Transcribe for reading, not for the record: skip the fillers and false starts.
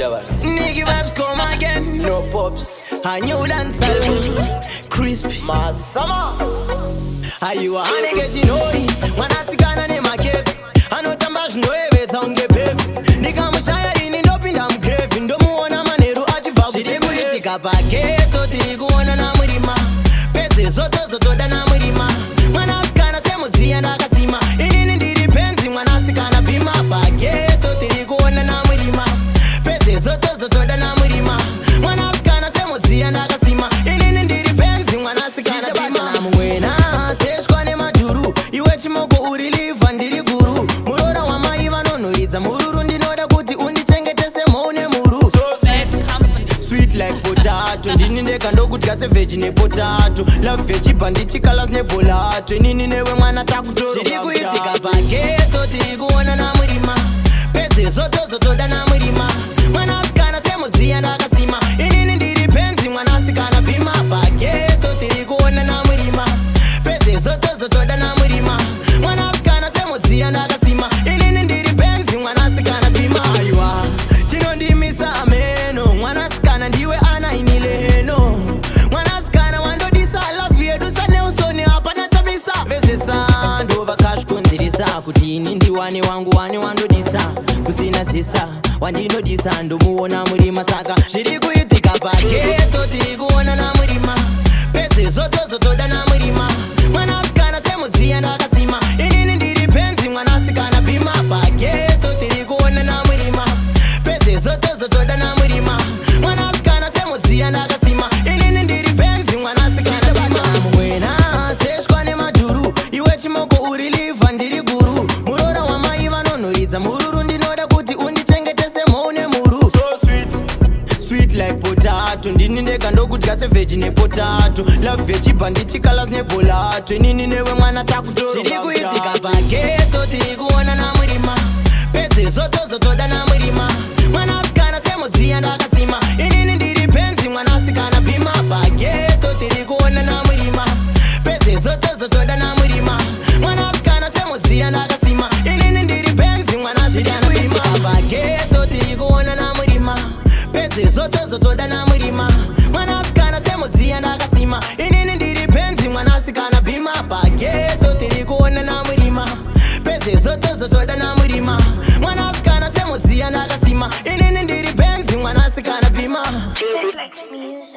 Nigga vibes come again. No pops. A new dance album. Crispy. Masama. Are you a honey get you know it? When I see Ghana name my cave. I know Tambash no eve town get pave. Nigga I'm shy in it up in I'm craving. Don't want a manero achieve. She did go hit the paketo. Tigo na na murima. Pete zoto zoto da na murima. When I scan a semuti and akasima. In the depends when I see Ghana bima. Paketo tigo na na murima. Pete zoto zoto da na murima. When I scan a semuti and akasima. In the depends when I see Ghana bima. I'm wena. Seshkwane majuru. Iwe chimoko urilive andiri guru. Murora wa maiva nono idza mururu. Ndinoda kuti undichengetese maune muru. So sweet like potato. Ndinindeka ndokudya seveji nepotato. Love veji bandichi colors nebolato. Inini newe mwana takutoro. Tiri kuitika paketo. Tiri kuona na murima. Pete zoto zoto da na murima. Mwana sikana semudzi andakasima. Inini ndiri penzi mwana sikana bima. Paketo tiri kuona na murima. Pete zoto zoto da na murima. Mwana sikana semudzi andakasima. Inini ndiri penzi mwana sikana bima. Aywa chinondimisa ameno. Mwana sikana ndiwe ana inileno. Mwana sikana wandodisa love yedu sane usoni hapana tabisa. Vesesa ndova kashkondirisa. Kuti ini ndiwane wangu wane wandodisa. Kusina sisa wandinodisa ndomuona murima. Saka zviri kuitika paketo tiri kuona na murima. Pete zoto zoto da na murima. Mwana sikana semudzi andakasima. Inini ndiri penzi mwana sikana bima. Paketo tiri kuona na murima. Pete zoto zoto da na murima. Mwana sikana semudzi andakasima. Inini ndiri penzi mwana sikana bima. Mwena seshkwane madhuru. Iwe chimoko urilive andiri guru. Murora wa maiva nonoidza mururu. Ndinoda kuti undichengetese maune muru. So sweet. Sweet like potato. Ndinindeka ndokudya seveji nepotato. Love veji bandichi colors nebolato. Inini newe mwana takutoro. Tiri kuitika paketo. Tiri kuona na murima. Pete zoto zoto da na murima. Mwana sikana semudzi andakasima. Inini ndiri penzi mwana sikana bima. Paketo tiri kuona na murima. Pete zoto zoto da na murima. Mwana sikana semudzi andakasima. Inini ndiri penzi mwana sikana bima. Paketo tiri kuona na murima. Pete zoto zoto da na murima. Mwana sikana semudzi andakasima. Inini ndiri penzi mwana sikana bima. Paketo tiri kuona na murima. Pete zoto zoto da na murima. Mwana sikana semudzi andakasima. Inini ndiri penzi mwana sikana bima. Simplex Music.